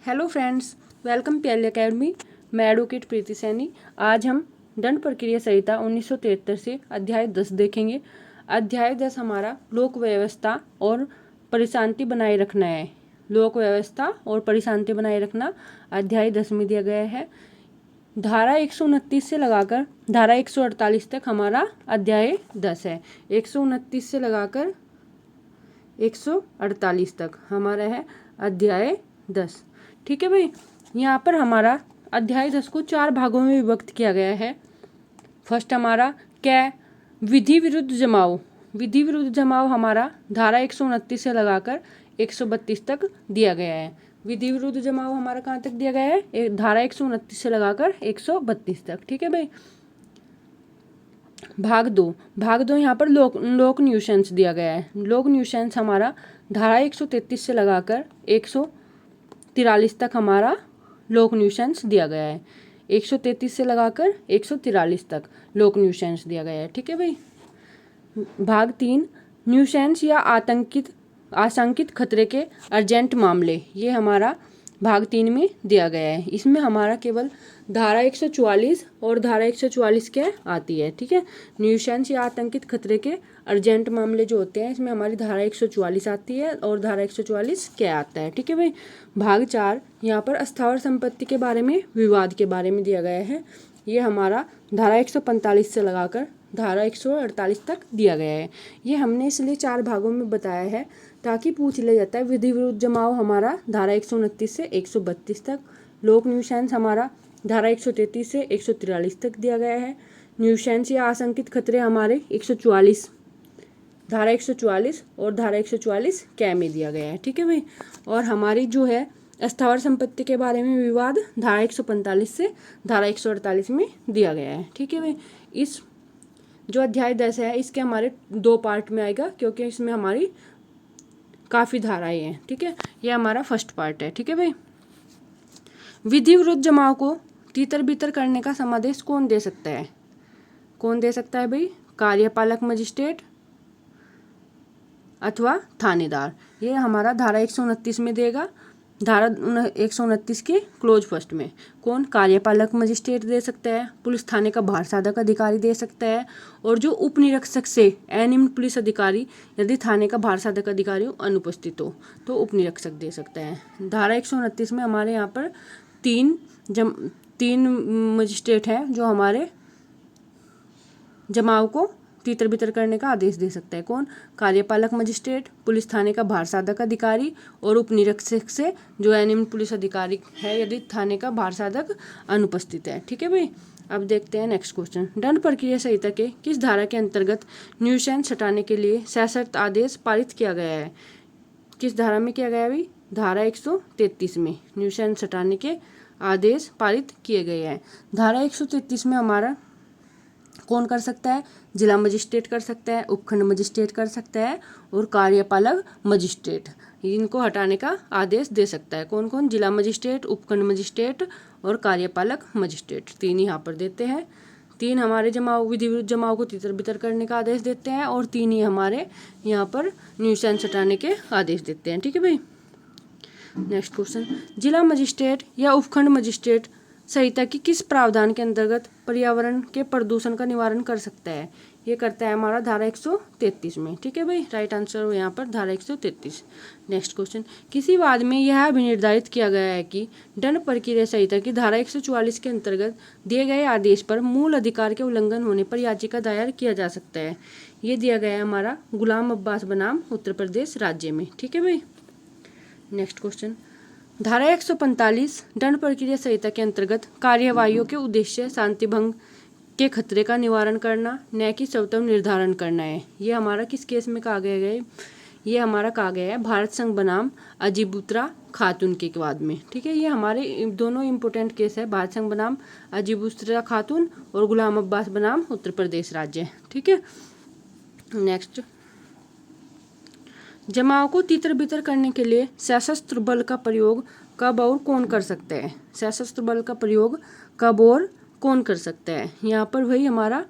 Hello friends, welcome PL academy. मैं advocate प्रीति सैनी। आज हम दंड प्रक्रिया संहिता 1973 से अध्याय 10 देखेंगे। अध्याय 10 हमारा लोक व्यवस्था और परिशांति बनाए रखना है। लोक व्यवस्था और परिशांति बनाए रखना अध्याय 10 में दिया गया है। धारा 129 से लगाकर धारा 148 तक हमारा अध्याय 10 है। 129 से लगाकर 148 तक हमारा है अध्याय 10। ठीक है भाई, यहाँ पर हमारा अध्याय 10 को 4 भागों में विभक्त किया गया है। फर्स्ट हमारा क्या, विधि विरुद्ध जमाव। विधि विरुद्ध जमाव हमारा धारा 129 से लगाकर 132 तक दिया गया है। विधि विरुद्ध जमाव हमारा कहाँ तक दिया गया है? धारा 129 से लगाकर 132 तक। ठीक है भाई। भाग दो यहाँ पर लोक न्यूसेंस दिया गया है। लोक न्यूसेंस हमारा धारा 133 से लगाकर 143 तक हमारा लोक न्यूसेंस दिया गया है। 133 से लगाकर 143 तक लोक न्यूसेंस दिया गया है। ठीक है भाई। भाग 3, न्यूसेंस या आशंकित खतरे के अर्जेंट मामले, ये हमारा भाग 3 में दिया गया है। इसमें हमारा केवल धारा 144 और धारा 144 क्या आती है। ठीक है, न्यूसेंस या आतंकित खतरे के अर्जेंट मामले जो होते हैं, इसमें हमारी धारा 144 आती है और धारा 144 क्या आता है। ठीक है भाई। भाग 4, यहाँ पर अस्थावर संपत्ति के बारे में विवाद के बारे में दिया गया है। ये हमारा धारा 145 से लगाकर धारा 148 तक दिया गया है। ये हमने इसलिए 4 भागों में बताया है ताकि पूछ लिया जाता है। विधि विरुद्ध जमाव हमारा धारा 129 से 132 तक। लोक न्यूसेंस हमारा धारा 133 से 143 तक दिया गया है। न्यूसेंस या आशंकित खतरे हमारे 144 धारा 144 और धारा 144 क्या में दिया गया है। ठीक है भाई। और हमारी जो है अस्थावर संपत्ति के बारे में विवाद धारा 145 से धारा 148 में दिया गया है। ठीक है भाई। इस जो अध्याय 10 है इसके हमारे 2 पार्ट में आएगा, क्योंकि इसमें हमारी काफ़ी धाराएं हैं। ठीक है, ये हमारा फर्स्ट पार्ट है। ठीक है भाई। विधि विरुद्ध जमाव को तीतर बीतर करने का समादेश कौन दे सकता है? कौन दे सकता है भाई? कार्यपालक मजिस्ट्रेट अथवा थानेदार। ये हमारा धारा 129 में देगा। धारा 129 के क्लोज फर्स्ट में कौन? कार्यपालक मजिस्ट्रेट दे सकता है, पुलिस थाने का भार साधक अधिकारी दे सकता है, और जो उप निरीक्षक से अनिम्न पुलिस अधिकारी, यदि थाने का भार साधक अधिकारी अनुपस्थित हो तो उप निरीक्षक दे सकता है। धारा 129 में हमारे यहाँ पर तीन मजिस्ट्रेट हैं जो हमारे जमाव को तीतर बितर करने का आदेश दे सकता है। कौन? कार्यपालक मजिस्ट्रेट, पुलिस थाने का भार साधक अधिकारी, और उप निरीक्षक से जो अनिम्न पुलिस अधिकारी है यदि थाने का भार साधक अनुपस्थित है। ठीक है भाई। अब देखते हैं नेक्स्ट क्वेश्चन। दंड प्रक्रिया संहिता के किस धारा के अंतर्गत न्यूसेंस हटाने के लिए सशर्त आदेश पारित किया गया है? किस धारा में किया गया है भाई? धारा 133 में न्यूसेंस हटाने के आदेश पारित किए गए हैं। धारा 133 में हमारा कौन कर सकता है? जिला मजिस्ट्रेट कर सकता है, उपखंड मजिस्ट्रेट कर सकता है, और कार्यपालक मजिस्ट्रेट इनको हटाने का आदेश दे सकता है। कौन कौन? जिला मजिस्ट्रेट, उपखंड मजिस्ट्रेट और कार्यपालक मजिस्ट्रेट, 3 यहाँ पर देते हैं। 3 हमारे जमाव विधि विरुद्ध जमाव को तितर बितर करने का आदेश देते हैं, और 3 ही हमारे यहाँ पर न्यूसेंस हटाने के आदेश देते हैं। ठीक है भाई। Next question. जिला मजिस्ट्रेट या उपखंड मजिस्ट्रेट संहिता की किस प्रावधान के अंतर्गत पर्यावरण के प्रदूषण का निवारण कर सकता है? ये करता है हमारा धारा 133 में। ठीक है भाई। राइट आंसर हो यहाँ पर धारा 133। Next question. किसी वाद में यह भी निर्धारित किया गया है कि दंड प्रक्रिया संहिता की धारा 144 के अंतर्गत दिए गए आदेश पर मूल अधिकार के उल्लंघन होने पर याचिका दायर किया जा सकता है। ये दिया गया है हमारा गुलाम अब्बास बनाम उत्तर प्रदेश राज्य में। ठीक है भाई। Next question. धारा 145 दंड प्रक्रिया संहिता के अंतर्गत कार्यवाहियों के उद्देश्य शांति भंग के खतरे का निवारण करना, न्याय की सर्वोत्तम निर्धारण करना है। ये हमारा किस केस में कहा गया है? ये हमारा कहा गया है भारत संघ बनाम अजीबुत्रा खातून के वाद में। ठीक है, ये हमारे दोनों इंपॉर्टेंट केस है, भारत संघ बनाम अजीबुत्रा खातून और गुलाम अब्बास बनाम उत्तर प्रदेश राज्य। ठीक है। नेक्स्ट, जमाव को तीतर बितर करने के लिए सशस्त्र बल का प्रयोग कब और कौन कर सकता है? सशस्त्र बल का प्रयोग कब और कौन कर सकता है? यहाँ पर वही हमारा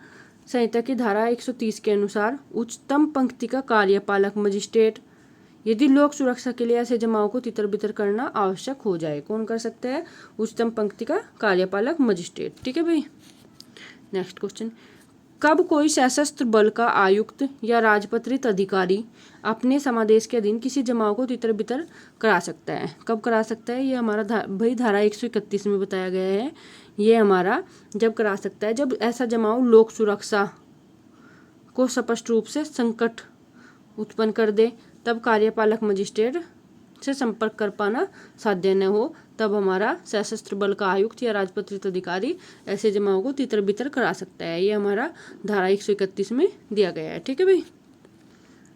संहिता की धारा 130 के अनुसार उच्चतम पंक्ति का कार्यपालक मजिस्ट्रेट यदि लोक सुरक्षा के लिए ऐसे जमाव को तितर बितर करना आवश्यक हो जाए। कौन कर सकता है? उच्चतम पंक्ति का कार्यपालक मजिस्ट्रेट। ठीक है भाई। नेक्स्ट क्वेश्चन, कब कोई सशस्त्र बल का आयुक्त या राजपत्रित अधिकारी अपने समादेश के अधीन किसी जमाव को तितर बितर करा सकता है? कब करा सकता है? ये हमारा भाई धारा 131 में बताया गया है। ये हमारा जब करा सकता है जब ऐसा जमाव लोक सुरक्षा को स्पष्ट रूप से संकट उत्पन्न कर दे, तब कार्यपालक मजिस्ट्रेट से संपर्क कर पाना साध्य न हो, तब हमारा सशस्त्र बल का आयुक्त या राजपत्रित अधिकारी ऐसे जमाव को तितर बितर करा सकता है। ये हमारा धारा 131 में दिया गया है। ठीक है भाई।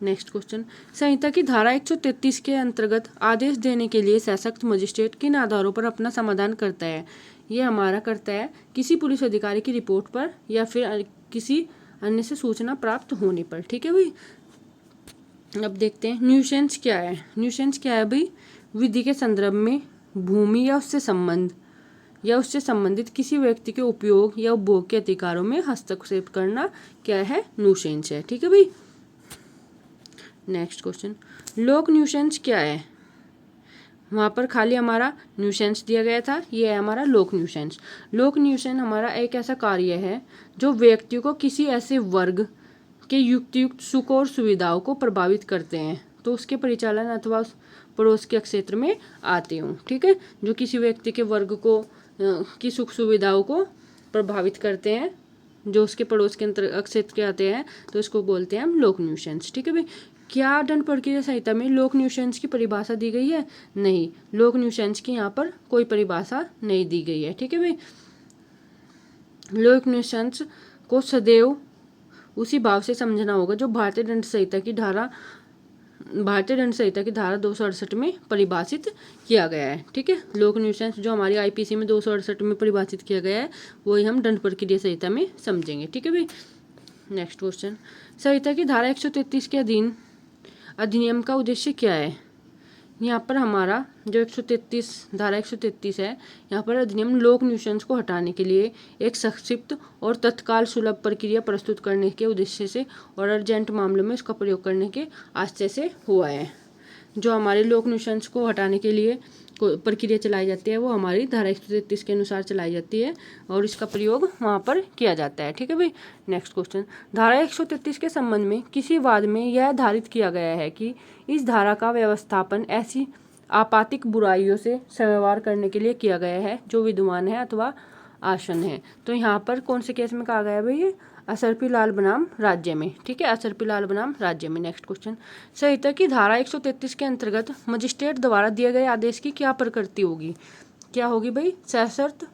नेक्स्ट क्वेश्चन, संहिता की धारा 133 के अंतर्गत आदेश देने के लिए सशक्त मजिस्ट्रेट किन आधारों पर अपना समाधान करता है? ये हमारा करता है किसी पुलिस अधिकारी की रिपोर्ट पर या फिर किसी अन्य से सूचना प्राप्त होने पर। ठीक है भाई। अब देखते हैं न्यूसेंस क्या है। न्यूसेंस क्या है भाई? विधि के संदर्भ में भूमि या उससे संबंधित किसी व्यक्ति के उपयोग या उपभोग के अधिकारों में हस्तक्षेप करना क्या है? न्यूसेंस है। ठीक है भाई। नेक्स्ट क्वेश्चन, लोक न्यूसेंस क्या है? वहाँ पर खाली हमारा न्यूसेंस दिया गया था, ये है हमारा लोक न्यूसेंस। लोक न्यूसेंस हमारा एक ऐसा कार्य है जो व्यक्ति को किसी ऐसे वर्ग के युक्त सुख और सुविधाओं को प्रभावित करते हैं, तो उसके परिचालन अथवा पड़ोस के क्षेत्र में आते हों। ठीक है, जो किसी व्यक्ति के वर्ग को की सुख सुविधाओं को प्रभावित करते हैं, जो उसके पड़ोस के क्षेत्र के आते हैं, तो इसको बोलते हैं हम लोक न्यूसेंस। ठीक है भाई। क्या दंड प्रक्रिया संहिता में लोक न्यूसेंस की परिभाषा दी गई है? नहीं, लोक न्यूसेंस की यहाँ पर कोई परिभाषा नहीं दी गई है। ठीक है भाई। लोक न्यूसेंस को सदैव उसी भाव से समझना होगा जो भारतीय दंड संहिता की धारा 268 में परिभाषित किया गया है। ठीक है, लोक न्यूसेंस जो हमारी आईपीसी में 268 में परिभाषित किया गया है, वही हम दंड प्रक्रिया संहिता में समझेंगे। ठीक है भाई। नेक्स्ट क्वेश्चन, संहिता की धारा 133 के अधीन अधिनियम का उद्देश्य क्या है? यहाँ पर हमारा जो 133 धारा 133 है, यहाँ पर अधिनियम लोक न्यूसेंस को हटाने के लिए एक संक्षिप्त और तत्काल सुलभ प्रक्रिया प्रस्तुत करने के उद्देश्य से और अर्जेंट मामलों में इसका प्रयोग करने के आशय से हुआ है। जो हमारे लोक न्यूसेंस को हटाने के लिए प्रक्रिया चलाई जाती है, वो हमारी धारा 133 के अनुसार चलाई जाती है और इसका प्रयोग वहाँ पर किया जाता है। ठीक है भाई। नेक्स्ट क्वेश्चन, धारा 133 के संबंध में किसी वाद में यह धारित किया गया है कि इस धारा का व्यवस्थापन ऐसी आपत्तिक बुराइयों से व्यवहार करने के लिए किया गया है जो विद्यमान है अथवा आसन है। तो यहाँ पर कौन से केस में कहा गया है भाई? असरपी लाल बनाम राज्य में। ठीक है, असरपी लाल बनाम राज्य में। नेक्स्ट क्वेश्चन, संहिता की धारा 133 के अंतर्गत मजिस्ट्रेट द्वारा दिए गए आदेश की क्या प्रकृति होगी? क्या होगी भाई? सशर्त।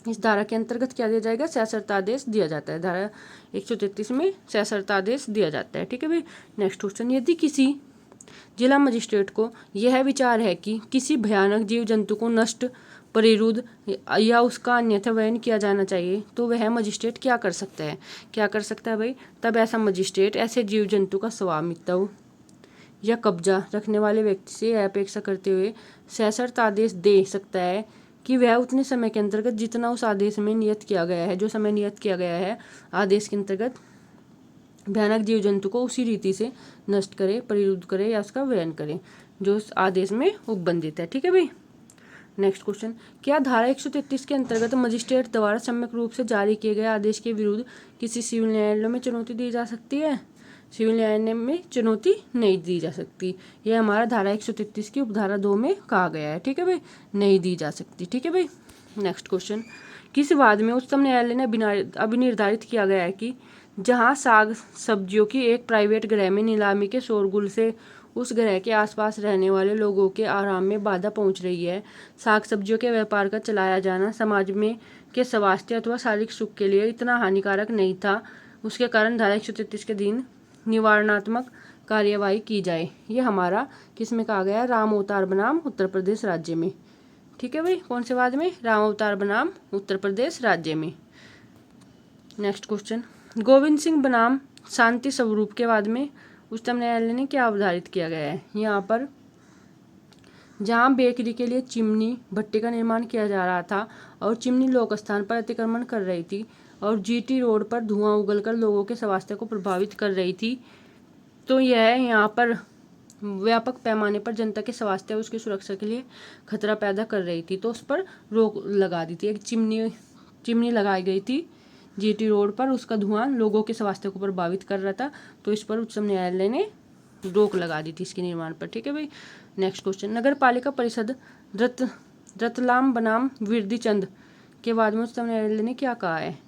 इस धारा के अंतर्गत क्या दिया जाएगा? सशर्त आदेश दिया जाता है। धारा 133 में सशर्त आदेश दिया जाता है। ठीक है भाई। नेक्स्ट क्वेश्चन, यदि किसी जिला मजिस्ट्रेट को यह विचार है कि किसी भयानक जीव जंतु को नष्ट, परिरुद्ध या उसका अन्यथा वहन किया जाना चाहिए, तो वह मजिस्ट्रेट क्या कर सकता है? क्या कर सकता है भाई? तब ऐसा मजिस्ट्रेट ऐसे जीव जंतु का स्वामित्व या कब्जा रखने वाले व्यक्ति से अपेक्षा करते हुए सशर्त आदेश दे सकता है कि वह उतने समय के अंतर्गत जितना उस आदेश में नियत किया गया है, जो समय नियत किया गया है आदेश के अंतर्गत, भयानक जीव जंतु को उसी रीति से नष्ट करे, परिरुद्ध करे या उसका वहन करे जो उस आदेश में उपबंधित है। ठीक है भाई। नेक्स्ट क्वेश्चन, क्या धारा 133 के अंतर्गत मजिस्ट्रेट द्वारा सम्यक रूप से जारी किए गए आदेश के विरुद्ध किसी सिविल न्यायालय में चुनौती दी जा सकती है? सिविल न्यायालय में चुनौती नहीं दी जा सकती। यह हमारा धारा 133 की उपधारा 2 में कहा गया है। ठीक है भाई, नहीं दी जा सकती। ठीक है भाई। नेक्स्ट क्वेश्चन, किस वाद में उच्चतम न्यायालय ने अभिनिर्धारित किया गया है कि जहाँ साग सब्जियों की एक प्राइवेट गृह में नीलामी के शोरगुल से उस ग्रह के आसपास रहने वाले लोगों के आराम में बाधा पहुंच रही है, साग सब्जियों के व्यापार का चलाया जाना समाज में के स्वास्थ्य अथवा शारीरिक सुख के लिए इतना हानिकारक नहीं था, उसके कारण धारा 133 के दिन निवारणात्मक कार्यवाही की जाए। ये हमारा किस में कहा गया? राम अवतार बनाम उत्तर प्रदेश राज्य में। ठीक है भाई। कौन से वाद में? राम अवतार बनाम उत्तर प्रदेश राज्य में। नेक्स्ट क्वेश्चन, गोविंद सिंह बनाम शांति स्वरूप के वाद में उच्चतम न्यायालय ने क्या अवधारित किया गया है? यहाँ पर जहाँ बेकरी के लिए चिमनी भट्टी का निर्माण किया जा रहा था और चिमनी लोक स्थान पर अतिक्रमण कर रही थी और जीटी रोड पर धुआं उगलकर लोगों के स्वास्थ्य को प्रभावित कर रही थी, तो यह यहाँ पर व्यापक पैमाने पर जनता के स्वास्थ्य और उसकी सुरक्षा के लिए खतरा पैदा कर रही थी, तो उस पर रोक लगा दी थी। एक चिमनी लगाई गई थी जीटी रोड पर, उसका धुआं लोगों के स्वास्थ्य को प्रभावित कर रहा था, तो इस पर उच्चतम न्यायालय ने रोक लगा दी थी इसके निर्माण पर। ठीक है भाई। नेक्स्ट क्वेश्चन, नगर पालिका परिषद रतलाम बनाम विरदी चंद के बाद में उच्चतम न्यायालय ने क्या कहा है।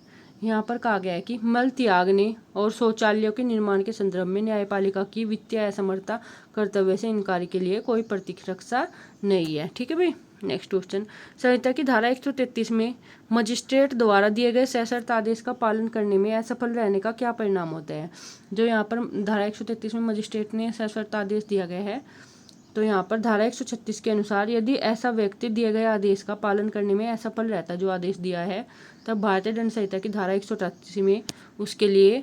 यहाँ पर कहा गया है कि मल त्यागने और शौचालयों के निर्माण के संदर्भ में न्यायपालिका की वित्तीय असमर्थता कर्तव्य से इनकार के लिए कोई प्रतिरक्षा नहीं है। ठीक है भाई। नेक्स्ट क्वेश्चन, संहिता की धारा 133 में मजिस्ट्रेट द्वारा दिए गए सशर्त आदेश का पालन करने में असफल रहने का क्या परिणाम होता है। जो यहाँ पर धारा 133 में मजिस्ट्रेट ने सशर्त आदेश दिया गया है, तो यहाँ पर धारा 136 के अनुसार यदि ऐसा व्यक्ति दिए गए आदेश का पालन करने में असफल रहता, जो आदेश दिया है, तब भारतीय दंड संहिता की धारा 188 में उसके लिए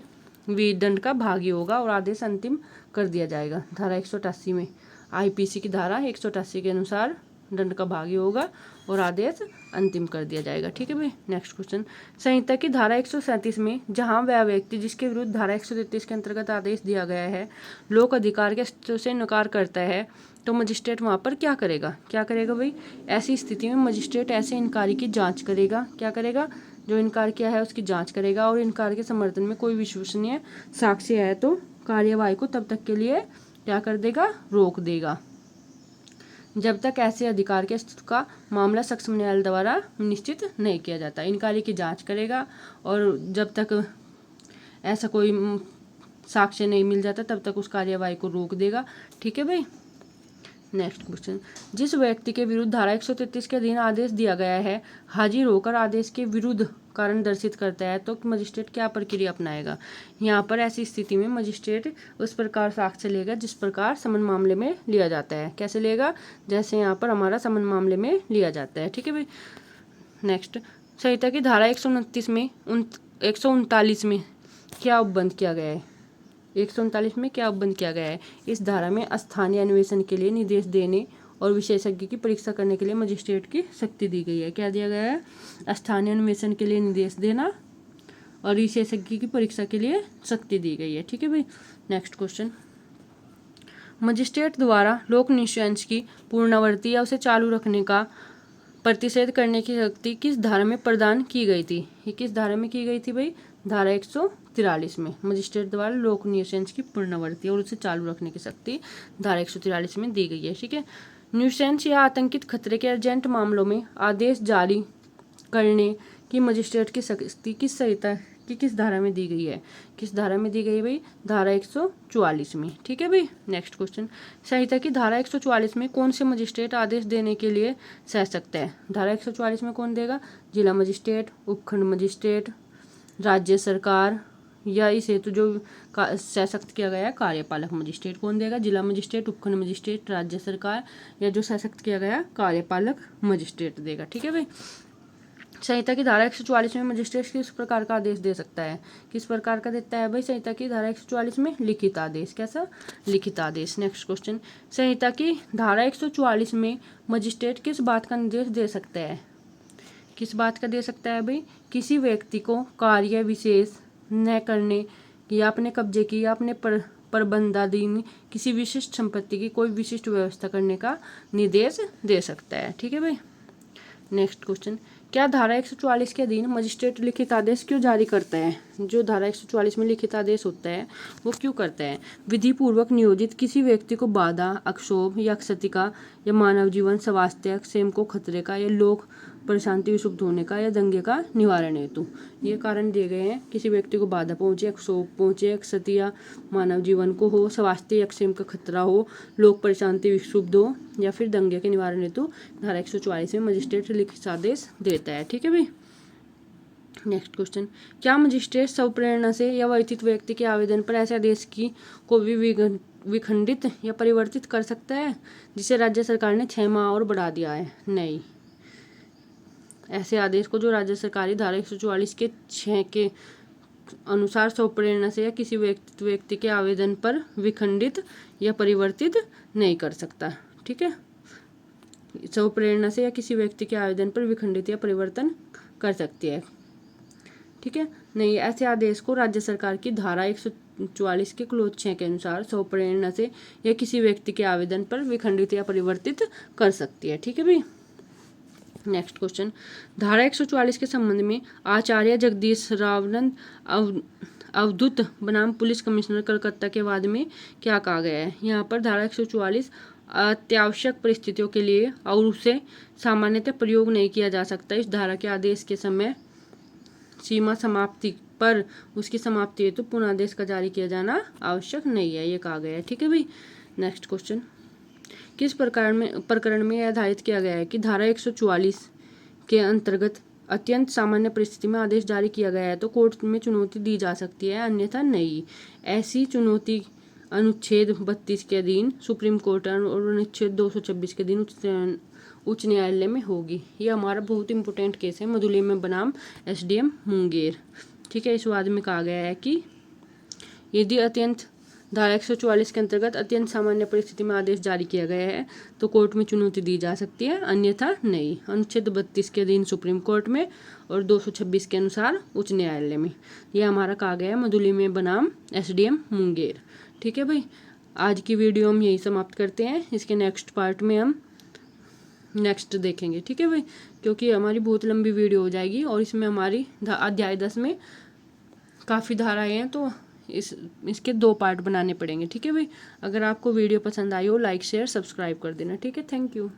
विदंड का भागी होगा और आदेश अंतिम कर दिया जाएगा। धारा 188 में आईपीसी की धारा 188 के अनुसार दंड का भागी होगा और आदेश अंतिम कर दिया जाएगा। ठीक है भाई। नेक्स्ट क्वेश्चन, संहिता की धारा 137 में जहां वह व्यक्ति जिसके विरुद्ध धारा 133 के अंतर्गत आदेश दिया गया है लोक अधिकार के अस्तित्व से इनकार करता है, तो मजिस्ट्रेट वहां पर क्या करेगा भाई। ऐसी स्थिति में मजिस्ट्रेट ऐसे इनकारी की जांच करेगा। क्या करेगा, जो इनकार किया है उसकी जांच करेगा और इनकार के समर्थन में कोई विश्वसनीय साक्ष्य है तो कार्यवाही को तब तक के लिए क्या कर देगा, रोक देगा, जब तक ऐसे अधिकार के अस्तित्व का मामला सक्षम न्यायालय द्वारा निश्चित नहीं किया जाता। इनकारी की जांच करेगा और जब तक ऐसा कोई साक्ष्य नहीं मिल जाता तब तक उस कार्यवाही को रोक देगा। ठीक है भाई। नेक्स्ट क्वेश्चन, जिस व्यक्ति के विरुद्ध धारा 133 के अधीन आदेश दिया गया है हाजिर होकर आदेश के विरुद्ध कारण दर्शित करता है, तो मजिस्ट्रेट क्या प्रक्रिया अपनाएगा। यहाँ पर ऐसी स्थिति में मजिस्ट्रेट उस प्रकार साक्ष्य लेगा जिस प्रकार समन मामले में लिया जाता है। कैसे लेगा, जैसे यहाँ पर हमारा समन मामले में लिया जाता है। ठीक है भाई। नेक्स्ट, संहिता की धारा 129 में 139 में क्या उपबंध किया गया है। 139 में क्या उपबंध किया गया है। इस धारा में स्थानीय अन्वेषण के लिए निर्देश देने और विशेषज्ञ की परीक्षा करने के लिए मजिस्ट्रेट की शक्ति दी गई है। क्या दिया गया है, स्थानीय अन्वेषण के लिए निर्देश देना और विशेषज्ञ की परीक्षा के लिए शक्ति दी गई है। ठीक है भाई। नेक्स्ट क्वेश्चन, मजिस्ट्रेट द्वारा लोक निश्चयांश की पूर्णावर्ती या उसे चालू रखने का प्रतिषेध करने की शक्ति किस धारा में प्रदान की गई थी। ये किस धारा में की गई थी भाई, धारा 143 में मजिस्ट्रेट द्वारा लोक न्यूसेंस की पूर्णावर्ती और उसे चालू रखने की शक्ति धारा 143 में दी गई है। ठीक है। न्यूसेंस या आतंकित खतरे के अर्जेंट मामलों में आदेश जारी करने की मजिस्ट्रेट की शक्ति किस संहिता की किस धारा में दी गई है। किस धारा में दी गई है भाई, धारा 144 में। ठीक है भाई। नेक्स्ट क्वेश्चन, संहिता की धारा 144 में कौन से मजिस्ट्रेट आदेश देने के लिए सह सकता है। धारा 144 में कौन देगा, जिला मजिस्ट्रेट, उपखंड मजिस्ट्रेट, राज्य सरकार, या इस हेतु जो सशक्त किया गया है कार्यपालक मजिस्ट्रेट। कौन देगा, जिला मजिस्ट्रेट, उपखंड मजिस्ट्रेट, राज्य सरकार, या जो सशक्त किया गया कार्यपालक मजिस्ट्रेट देगा। ठीक है भाई। संहिता की धारा 144 में मजिस्ट्रेट किस प्रकार का आदेश दे सकता है। किस प्रकार का देता है भाई, संहिता की धारा 144 में लिखित आदेश। कैसा, लिखित आदेश। नेक्स्ट क्वेश्चन, संहिता की धारा 144 में मजिस्ट्रेट किस बात का निर्देश दे सकता है। किस बात का दे सकता है भाई, किसी व्यक्ति को कार्य विशेष न करने या अपने कब्जे की या अपने प्रबंधाधीन किसी विशिष्ट संपत्ति की कोई विशिष्ट व्यवस्था करने का निर्देश दे सकता है। ठीक है भाई। नेक्स्ट क्वेश्चन, क्या धारा 144 के अधीन मजिस्ट्रेट लिखित आदेश क्यों जारी करता है। जो धारा 144 में लिखित आदेश होता है वो क्यों करता है, विधि पूर्वक नियोजित किसी व्यक्ति को बाधा, अक्षोभ या क्षति का या मानव जीवन, स्वास्थ्य, क्षेम को खतरे का या लोक परेशानी विक्षुब्ध होने का या दंगे का निवारण हेतु। ये कारण दिए गए हैं, किसी व्यक्ति को बाधा पहुंचे, अक्षोभ पहुंचे, क्षति या मानव जीवन को हो, स्वास्थ्य या क्षेम का खतरा हो, लोक परेशानी विक्षुब्ध हो या फिर दंगे के निवारण हेतु धारा 144 में मजिस्ट्रेट लिखित आदेश देता है। ठीक है भाई। नेक्स्ट क्वेश्चन, क्या मजिस्ट्रेट स्वप्रेरणा से या वैयक्तिक व्यक्ति के आवेदन पर ऐसे आदेश को भी विखंडित या परिवर्तित कर सकता है जिसे राज्य सरकार ने 6 माह और बढ़ा दिया है। नहीं, ऐसे आदेश को जो राज्य सरकारी धारा 144 के 6 के अनुसार स्वप्रेरणा से या किसी व्यक्ति के आवेदन पर विखंडित या परिवर्तित नहीं कर सकता। ठीक है, स्वप्रेरणा से या किसी व्यक्ति के आवेदन पर विखंडित या परिवर्तन कर सकती है। ठीक है, नहीं, ऐसे आदेश को राज्य सरकार की धारा 144 के क्लोज 6 के अनुसार स्वप्रेरणा से या किसी व्यक्ति के आवेदन पर विखंडित या परिवर्तित कर सकती है। ठीक है भाई। नेक्स्ट क्वेश्चन, धारा 144 के संबंध में आचार्य जगदीश रावनंद अवधूत बनाम पुलिस कमिश्नर कलकत्ता के वाद में क्या कहा गया है। यहाँ पर धारा 144 अत्यावश्यक परिस्थितियों के लिए और उसे सामान्यतः प्रयोग नहीं किया जा सकता। इस धारा के आदेश के समय सीमा समाप्ति पर उसकी समाप्ति हेतु पुनः आदेश का जारी किया जाना आवश्यक नहीं है, ये कहा गया है। ठीक है भाई। नेक्स्ट क्वेश्चन, किस प्रकरण में यह आधारित किया गया है कि धारा 144 के अंतर्गत अत्यंत सामान्य परिस्थिति में आदेश जारी किया गया है तो कोर्ट में चुनौती दी जा सकती है, अन्यथा नहीं। ऐसी चुनौती अनुच्छेद 32 के अधीन सुप्रीम कोर्ट और अनुच्छेद 226 के अधीन उच्च न्यायालय में होगी। ये हमारा बहुत इंपॉर्टेंट केस है, मधुलिम बनाम SDM मुंगेर। ठीक है। इस वाद में कहा गया है कि यदि अत्यंत धारा 144 के अंतर्गत अत्यंत सामान्य परिस्थिति में आदेश जारी किया गया है तो कोर्ट में चुनौती दी जा सकती है, अन्यथा नहीं। अनुच्छेद 32 के अधीन सुप्रीम कोर्ट में और 226 के अनुसार उच्च न्यायालय में। यह हमारा कहा गया है मधुलिम बनाम SDM मुंगेर। ठीक है भाई। आज की वीडियो हम यही समाप्त करते हैं। इसके नेक्स्ट पार्ट में हम नेक्स्ट देखेंगे। ठीक है भाई, क्योंकि हमारी बहुत लंबी वीडियो हो जाएगी और इसमें हमारी अध्याय 10 में काफ़ी धाराएं हैं तो इसके 2 पार्ट बनाने पड़ेंगे। ठीक है भाई। अगर आपको वीडियो पसंद आई हो लाइक शेयर सब्सक्राइब कर देना। ठीक है। Thank you.